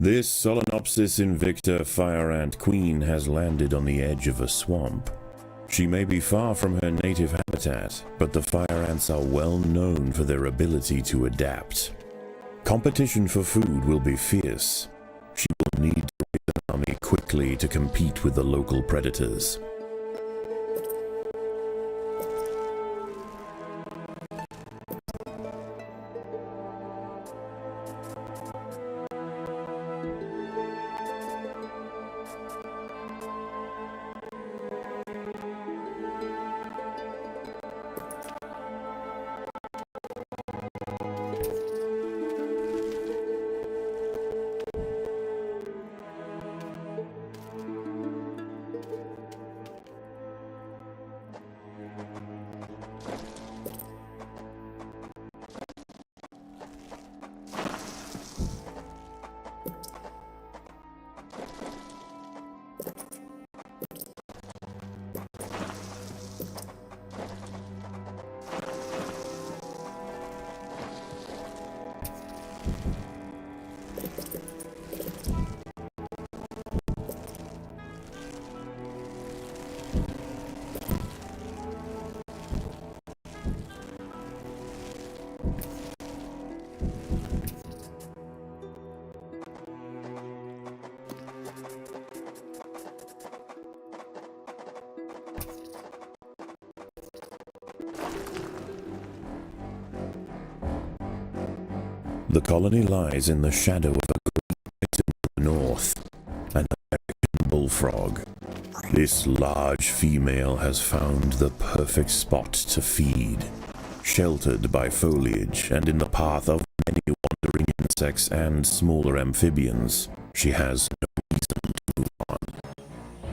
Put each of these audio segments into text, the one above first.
This Solenopsis invicta fire ant queen has landed on the edge of a swamp. She may be far from her native habitat, but the fire ants are well known for their ability to adapt. Competition for food will be fierce. She will need to raise an army quickly to compete with the local predators. The colony lies in the shadow of a great in the north, an American bullfrog. This large female has found the perfect spot to feed, sheltered by foliage and in the path of many wandering insects and smaller amphibians. She has no reason to move on.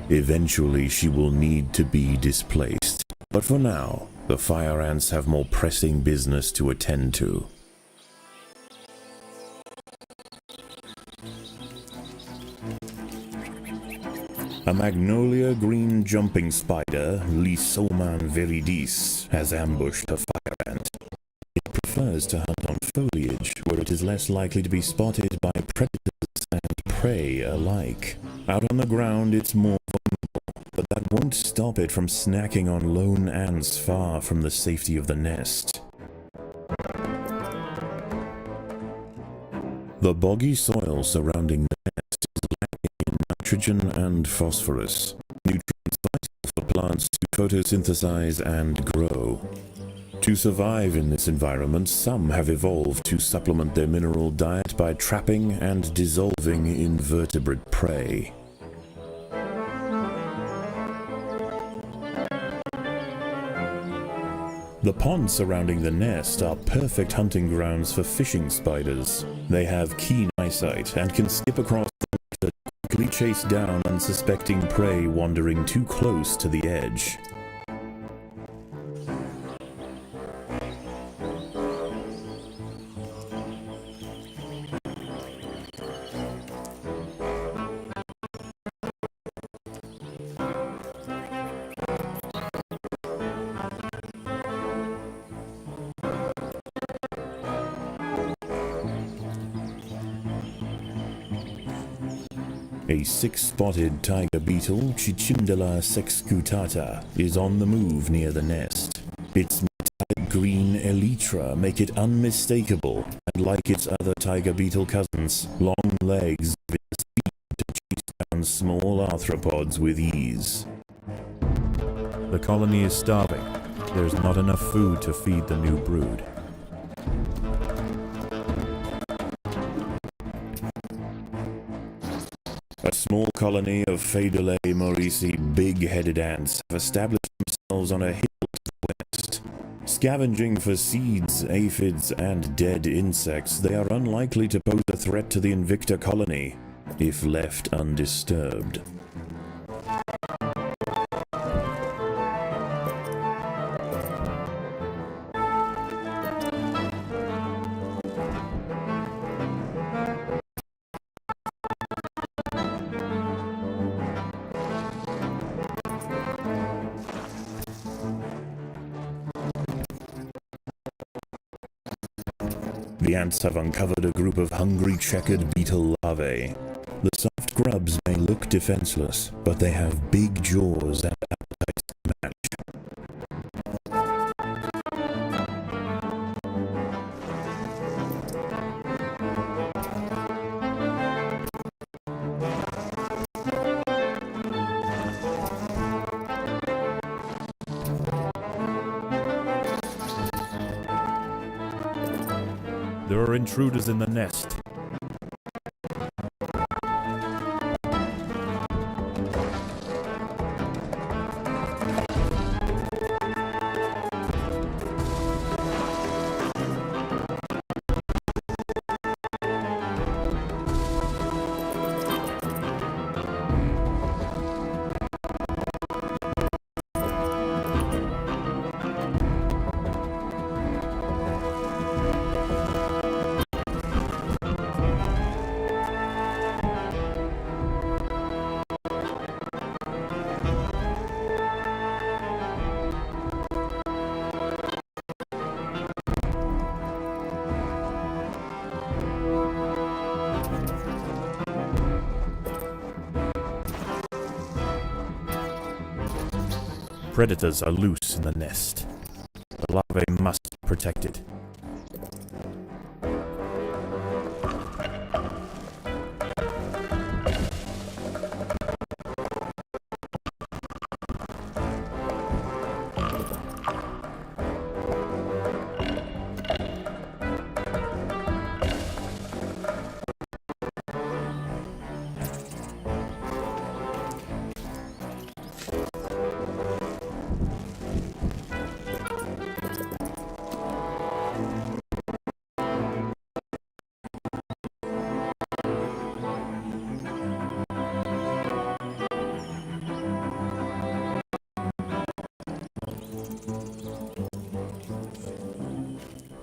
Eventually she will need to be displaced, but for now, the fire ants have more pressing business to attend to. A magnolia green jumping spider, Lysoman viridis, has ambushed a fire ant. It prefers to hunt on foliage, where it is less likely to be spotted by predators and prey alike. Out on the ground it's more vulnerable, but that won't stop it from snacking on lone ants far from the safety of the nest. The boggy soil surrounding the nest is lacking in nitrogen and phosphorus, nutrients vital for plants to photosynthesize and grow. To survive in this environment, some have evolved to supplement their mineral diet by trapping and dissolving invertebrate prey. The ponds surrounding the nest are perfect hunting grounds for fishing spiders. They have keen eyesight and can skip across the water to quickly chase down unsuspecting prey wandering too close to the edge. A six-spotted tiger beetle, Cicindela sexcutata, is on the move near the nest. Its metallic green elytra make it unmistakable, and like its other tiger beetle cousins, long legs give it the speed to chase down small arthropods with ease. The colony is starving. There's not enough food to feed the new brood. A small colony of Phaedulae maurici big-headed ants have established themselves on a hill to the west. Scavenging for seeds, aphids, and dead insects, they are unlikely to pose a threat to the Invicta colony, if left undisturbed. The ants have uncovered a group of hungry checkered beetle larvae. The soft grubs may look defenseless, but they have big jaws and appetites to match. There are intruders in the nest. Predators are loose in the nest. The larvae must be protected.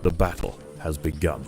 The battle has begun.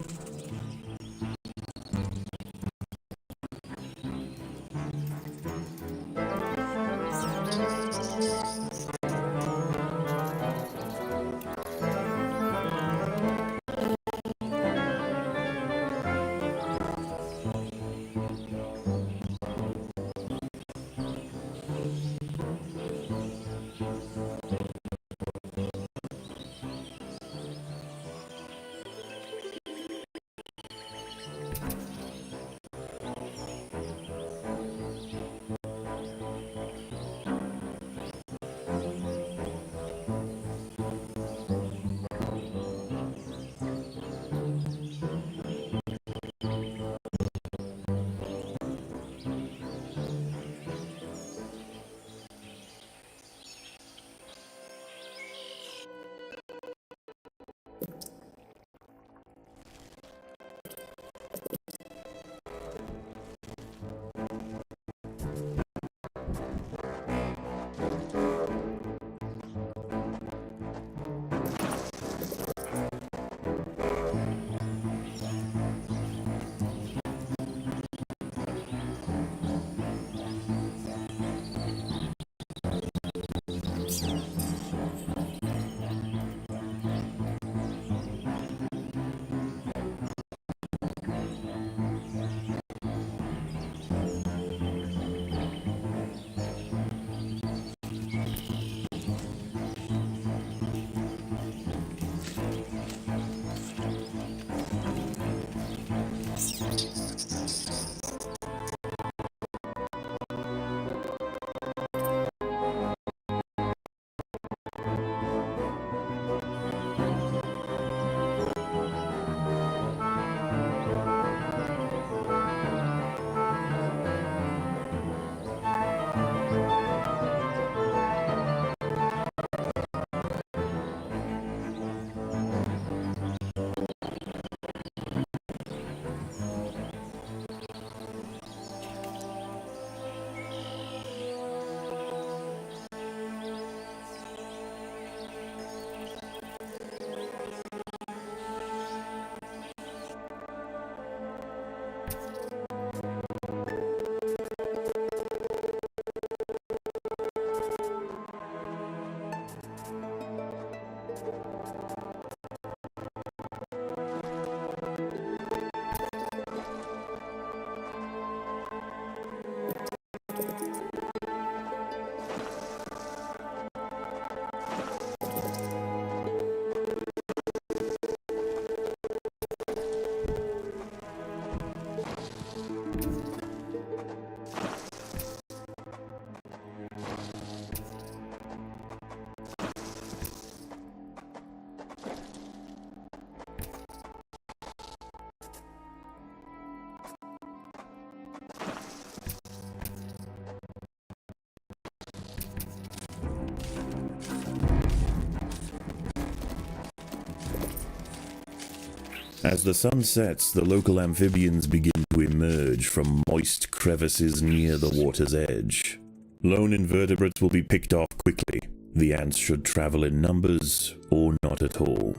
As the sun sets, the local amphibians begin to emerge from moist crevices near the water's edge. Lone invertebrates will be picked off quickly. The ants should travel in numbers or not at all.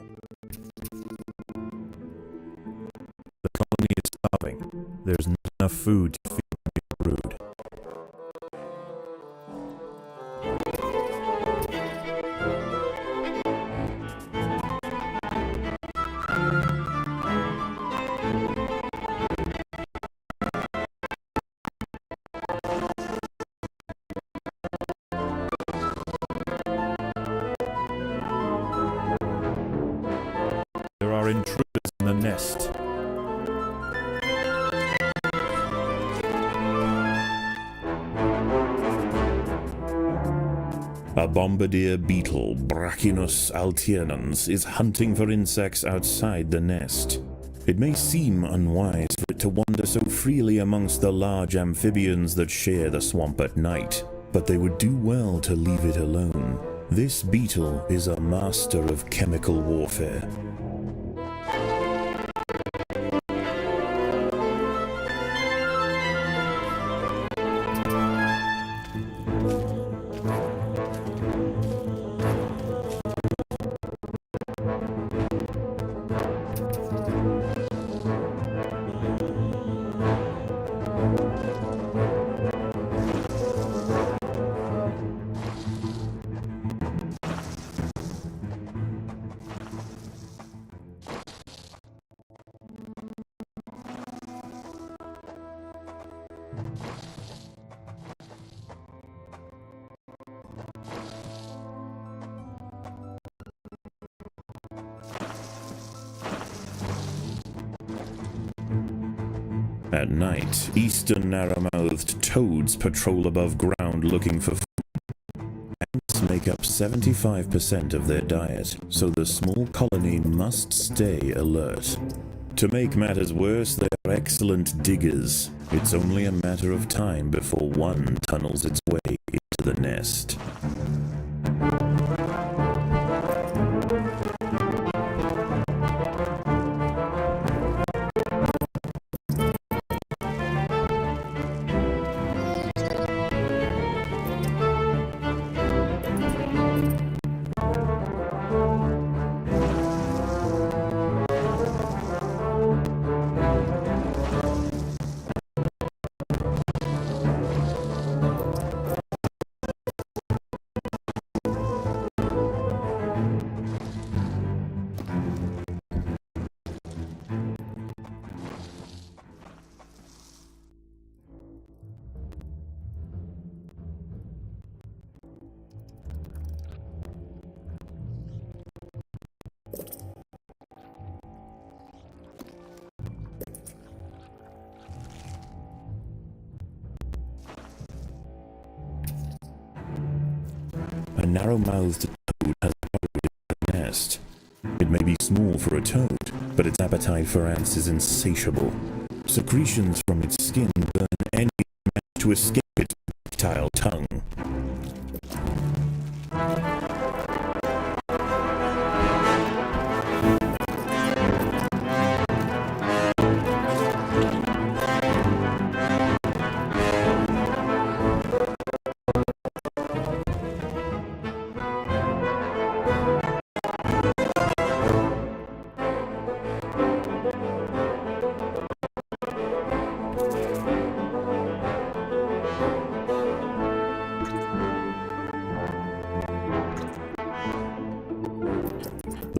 The colony is starving. There's not enough food to feed the brood. There are intruders in the nest. A bombardier beetle, Brachinus alternans, is hunting for insects outside the nest. It may seem unwise for it to wander so freely amongst the large amphibians that share the swamp at night, but they would do well to leave it alone. This beetle is a master of chemical warfare. At night, eastern narrow-mouthed toads patrol above ground looking for food. Ants make up 75% of their diet, so the small colony must stay alert. To make matters worse, they are excellent diggers. It's only a matter of time before one tunnels its way into the nest. A narrow-mouthed toad has burrowed in the nest. It may be small for a toad, but its appetite for ants is insatiable. Secretions from its skin burn any attempt to escape its tactile tongue.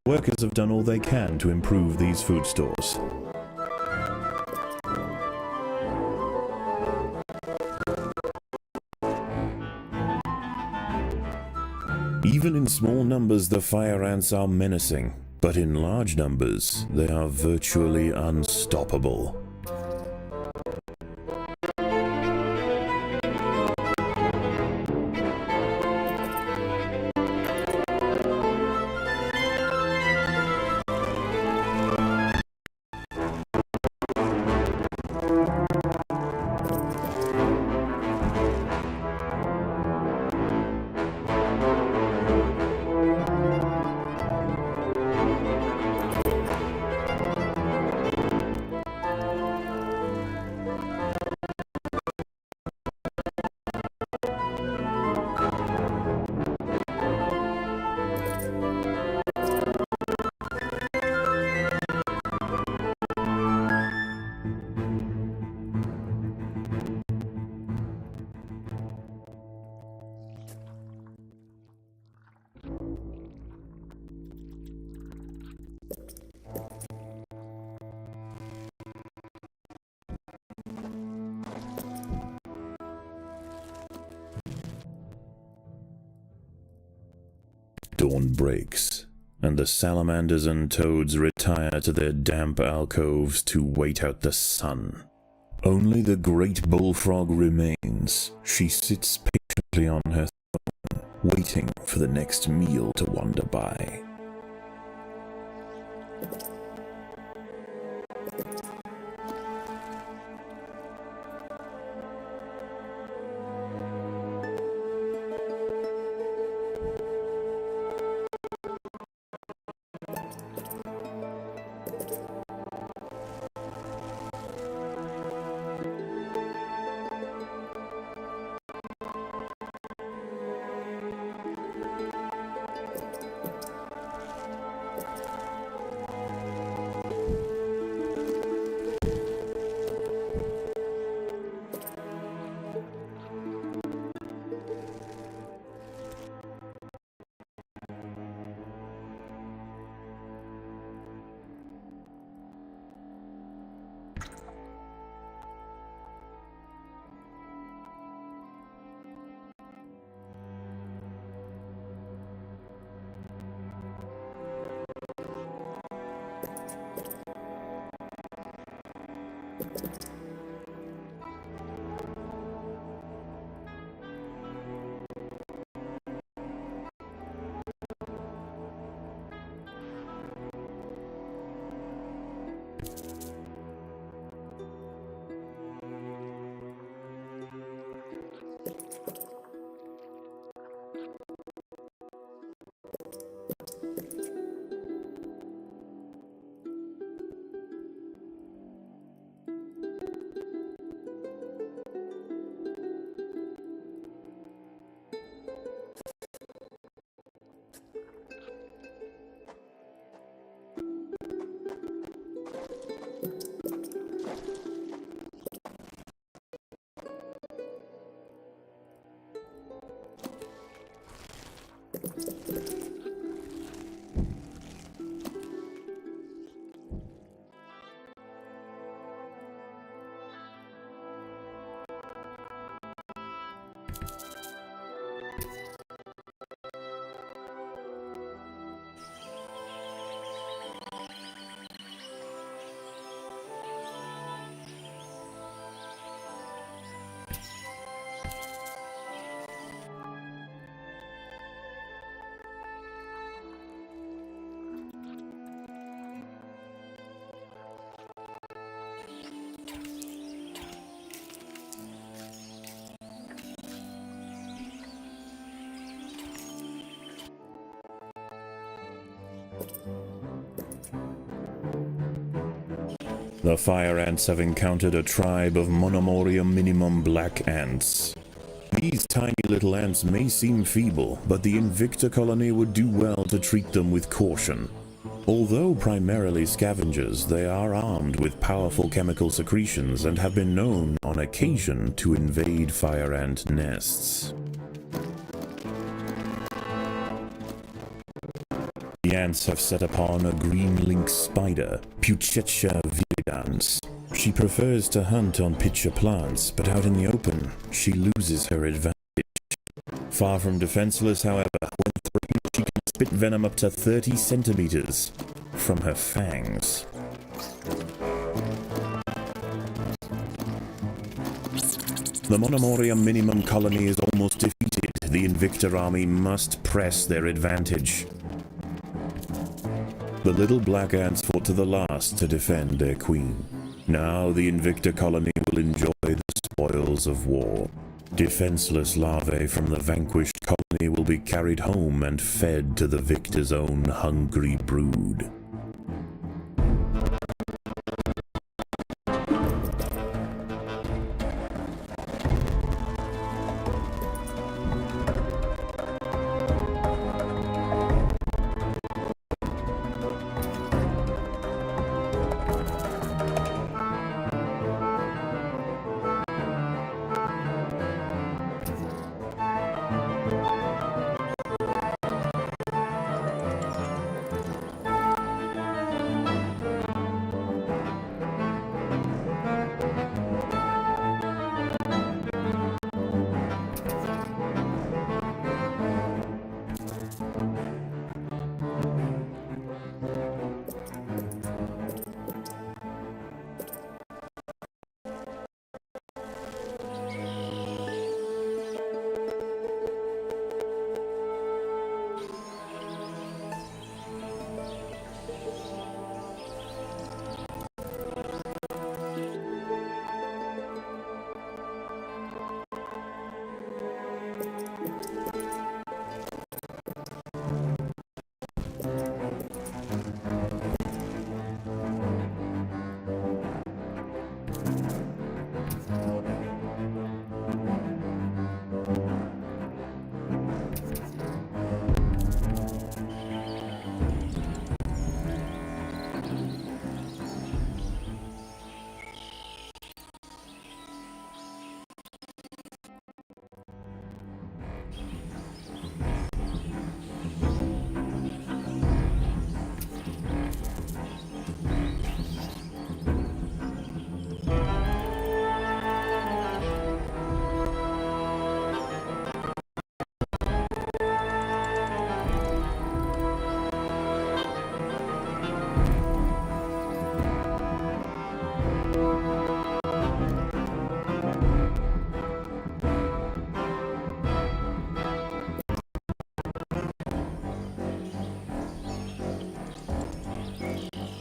The workers have done all they can to improve these food stores. Even in small numbers, the fire ants are menacing, but in large numbers, they are virtually unstoppable. Dawn breaks, and the salamanders and toads retire to their damp alcoves to wait out the sun. Only the great bullfrog remains. She sits patiently on her throne, waiting for the next meal to wander by. The fire ants have encountered a tribe of Monomoria minimum black ants. These tiny little ants may seem feeble, but the Invicta colony would do well to treat them with caution. Although primarily scavengers, they are armed with powerful chemical secretions and have been known on occasion to invade fire ant nests. The ants have set upon a green lynx spider, Puccetia viridans. She prefers to hunt on pitcher plants, but out in the open, she loses her advantage. Far from defenseless, however, when threatened, she can spit venom up to 30 centimeters from her fangs. The Monomoria minimum colony is almost defeated. The Invicta army must press their advantage. The little black ants fought to the last to defend their queen. Now the Invicta colony will enjoy the spoils of war. Defenseless larvae from the vanquished colony will be carried home and fed to the victor's own hungry brood.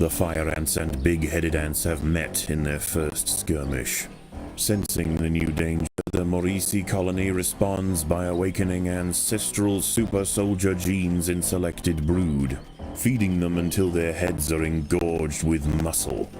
The fire ants and big-headed ants have met in their first skirmish. Sensing the new danger, the Maurici colony responds by awakening ancestral super soldier genes in selected brood, feeding them until their heads are engorged with muscle.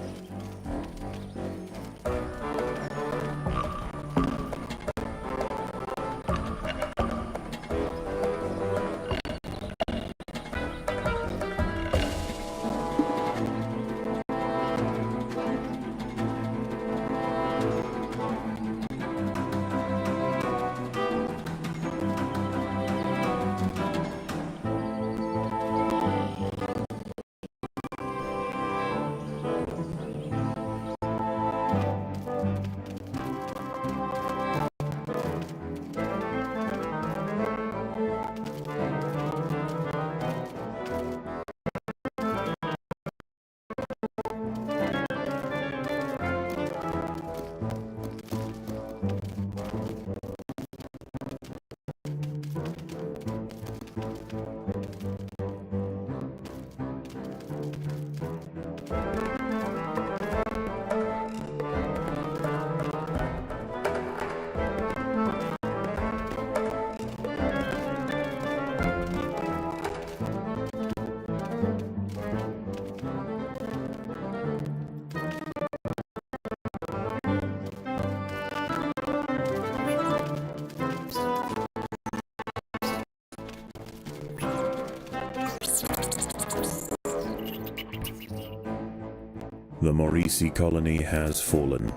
The Maurici colony has fallen.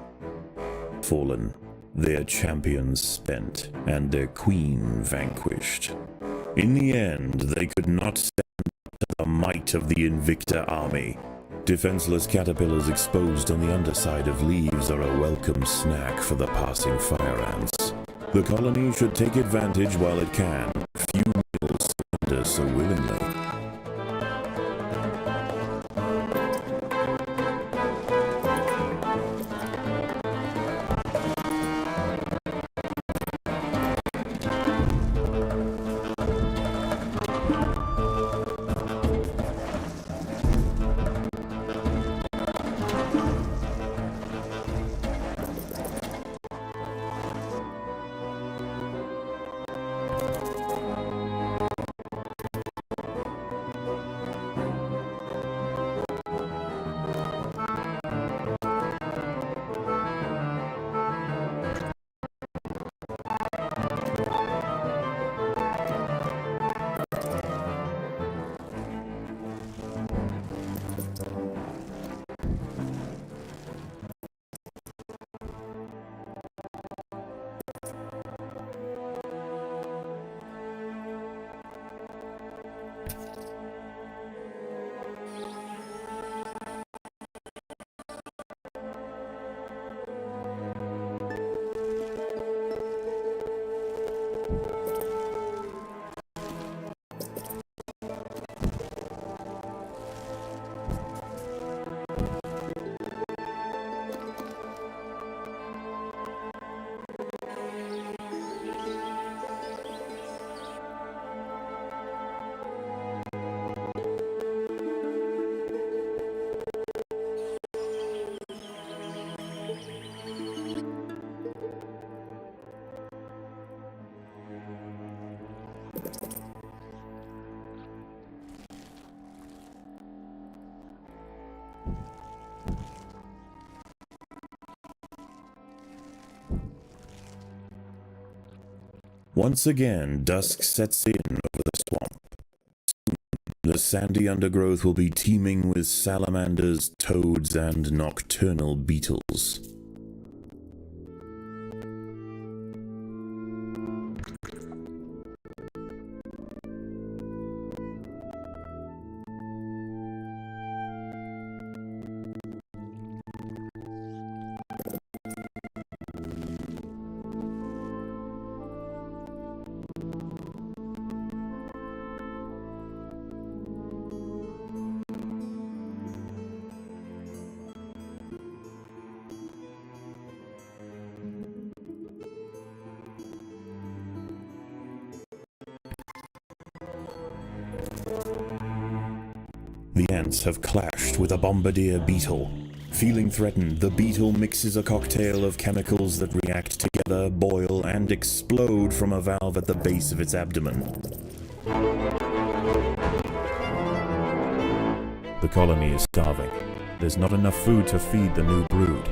Their champions spent, and their queen vanquished. In the end, they could not stand up to the might of the Invicta army. Defenseless caterpillars exposed on the underside of leaves are a welcome snack for the passing fire ants. The colony should take advantage while it can. Few will surrender so willingly. Once again, dusk sets in over the swamp. Soon, the sandy undergrowth will be teeming with salamanders, toads, and nocturnal beetles. The ants have clashed with a bombardier beetle. Feeling threatened, the beetle mixes a cocktail of chemicals that react together, boil, and explode from a valve at the base of its abdomen. The colony is starving. There's not enough food to feed the new brood.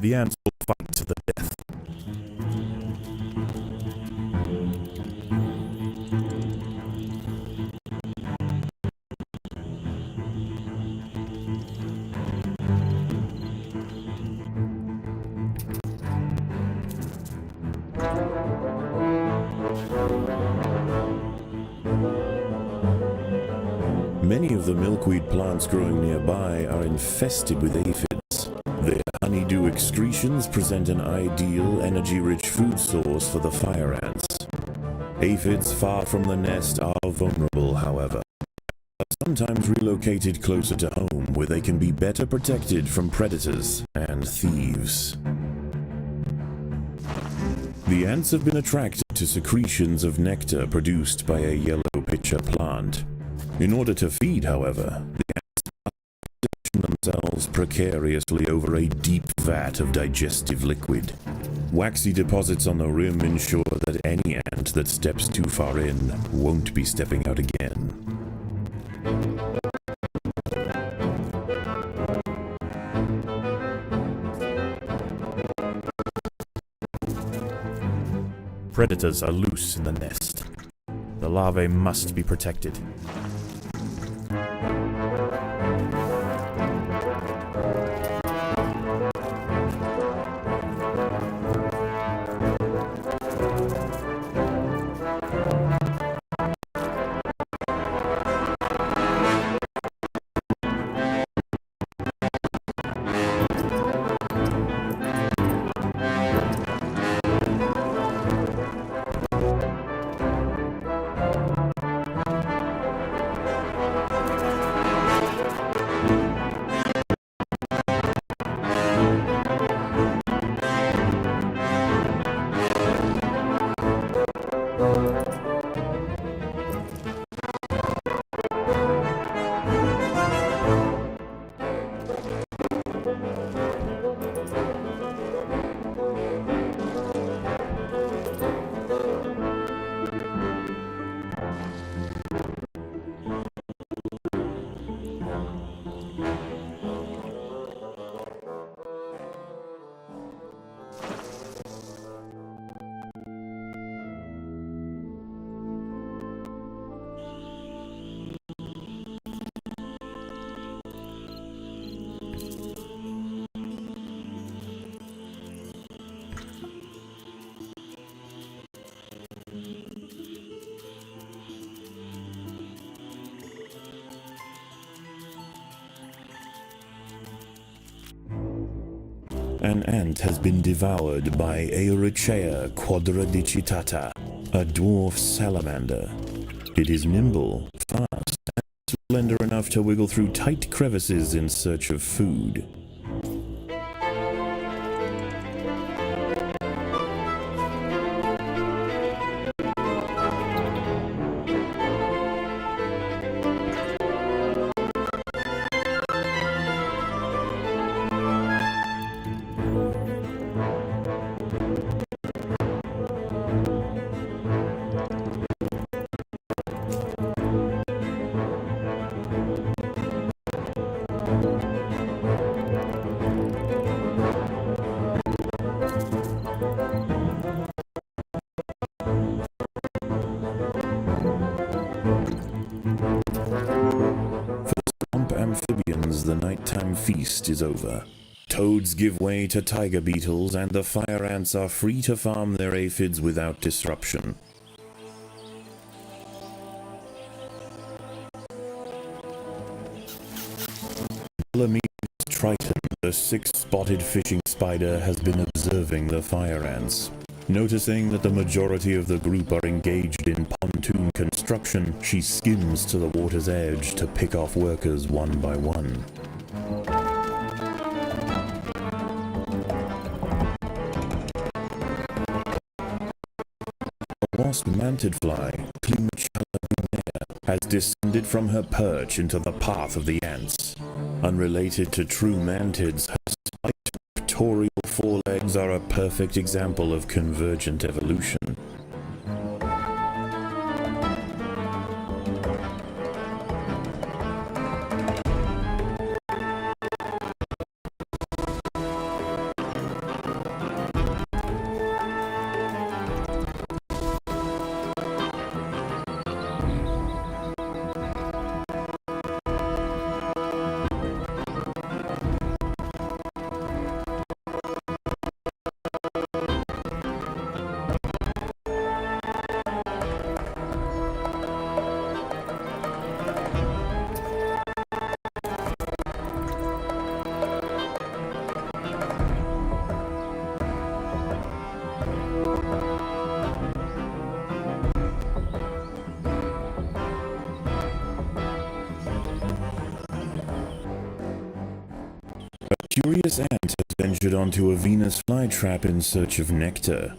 The ants will fight to the death. Many of the milkweed plants growing nearby are infested with aphids. Their honeydew excretions present an ideal, energy-rich food source for the fire ants. Aphids far from the nest are vulnerable, however, sometimes relocated closer to home where they can be better protected from predators and thieves. The ants have been attracted to secretions of nectar produced by a yellow pitcher plant. In order to feed, however, the ants position themselves precariously over a deep vat of digestive liquid. Waxy deposits on the rim ensure that any ant that steps too far in won't be stepping out again. Predators are loose in the nest. The larvae must be protected. An ant has been devoured by Aerochea quadradicitata, a dwarf salamander. It is nimble, fast, and slender enough to wiggle through tight crevices in search of food. Amphibians, the nighttime feast is over. Toads give way to tiger beetles, and the fire ants are free to farm their aphids without disruption. Melamine triton, the six-spotted fishing spider, has been observing the fire ants. Noticing that the majority of the group are engaged in pontoon construction, she skims to the water's edge to pick off workers one by one. A wasp-manted fly, has descended from her perch into the path of the ants. Unrelated to true mantids, her spiked pectoral forelegs are a perfect example of convergent evolution. Curious ant has ventured onto a Venus flytrap in search of nectar.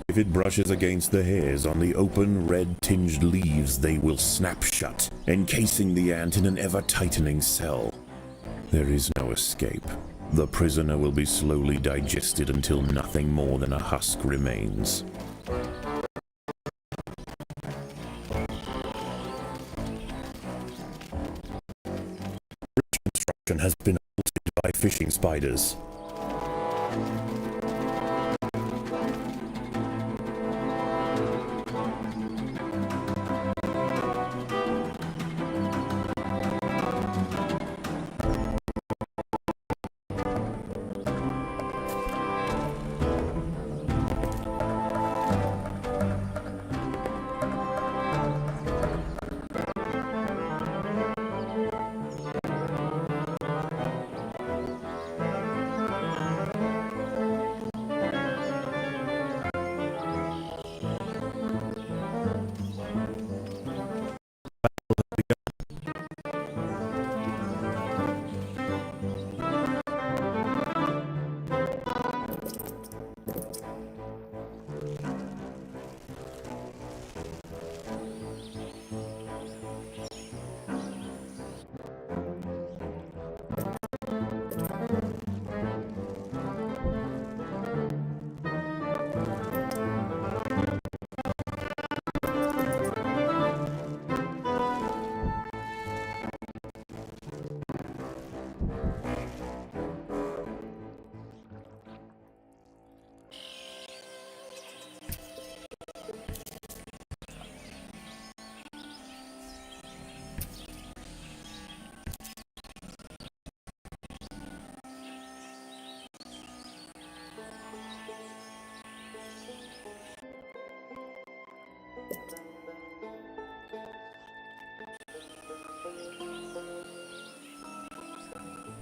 If it brushes against the hairs on the open, red-tinged leaves, they will snap shut, encasing the ant in an ever-tightening cell. There is no escape. The prisoner will be slowly digested until nothing more than a husk remains. Construction has been halted by fishing spiders.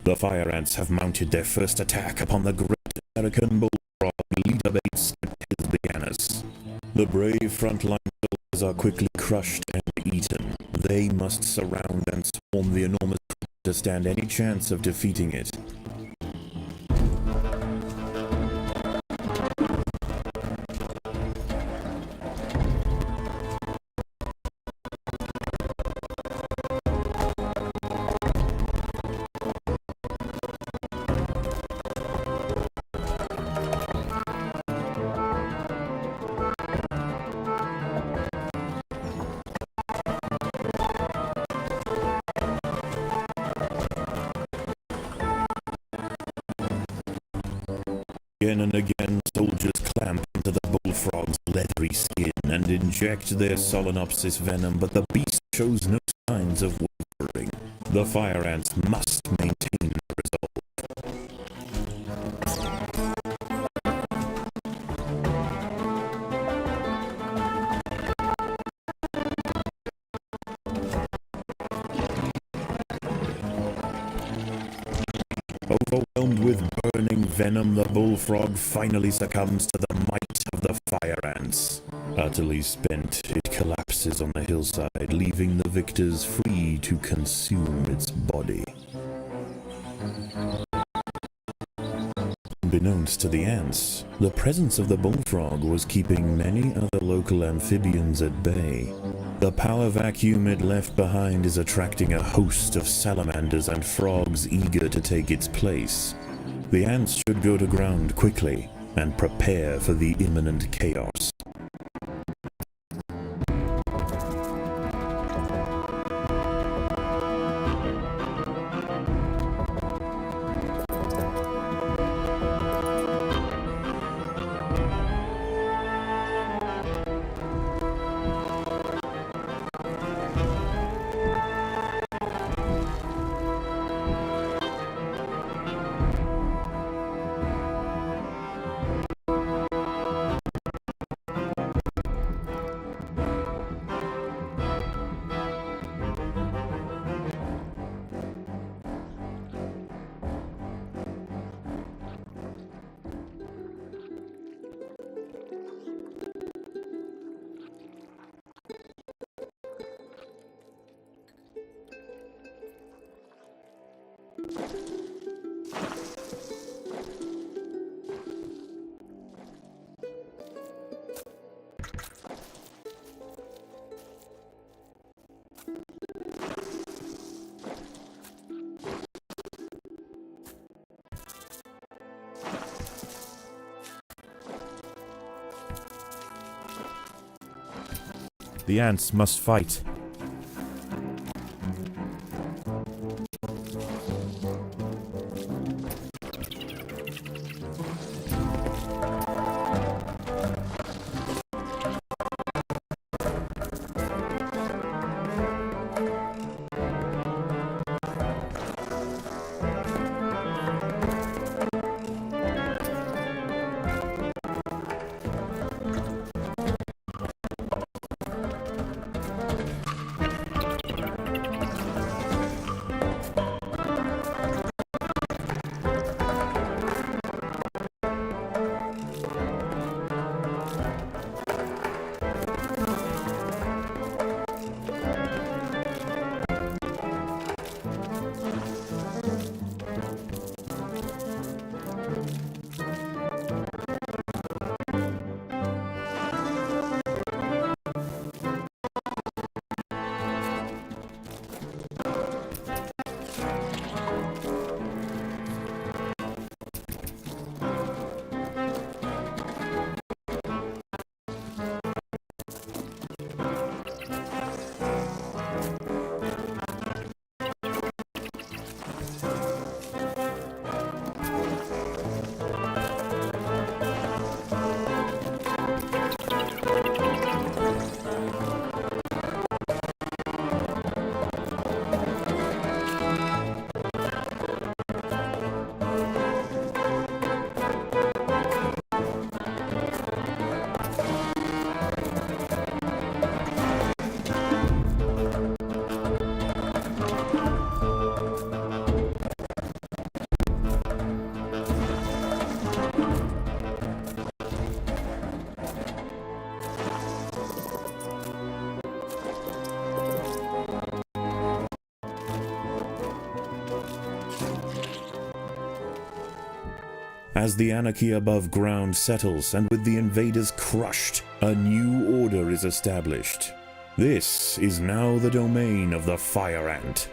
The fire ants have mounted their first attack upon the great American bullfrog Leaderbait Sceptisbianus. The brave frontline soldiers are quickly crushed and eaten. They must surround and swarm the enormous creature to stand any chance of defeating it. Again and again, soldiers clamp onto the bullfrog's leathery skin and inject their solenopsis venom, but the beast shows no signs of wavering. The fire ants must maintain their resolve. Overwhelmed with burning venom, the bullfrog finally succumbs to the might of the fire ants. Utterly spent, it collapses on the hillside, leaving the victors free to consume its body. Unbeknownst to the ants, the presence of the bullfrog was keeping many other local amphibians at bay. The power vacuum it left behind is attracting a host of salamanders and frogs eager to take its place. The ants should go to ground quickly and prepare for the imminent chaos. The ants must fight. As the anarchy above ground settles and with the invaders crushed, a new order is established. This is now the domain of the fire ant.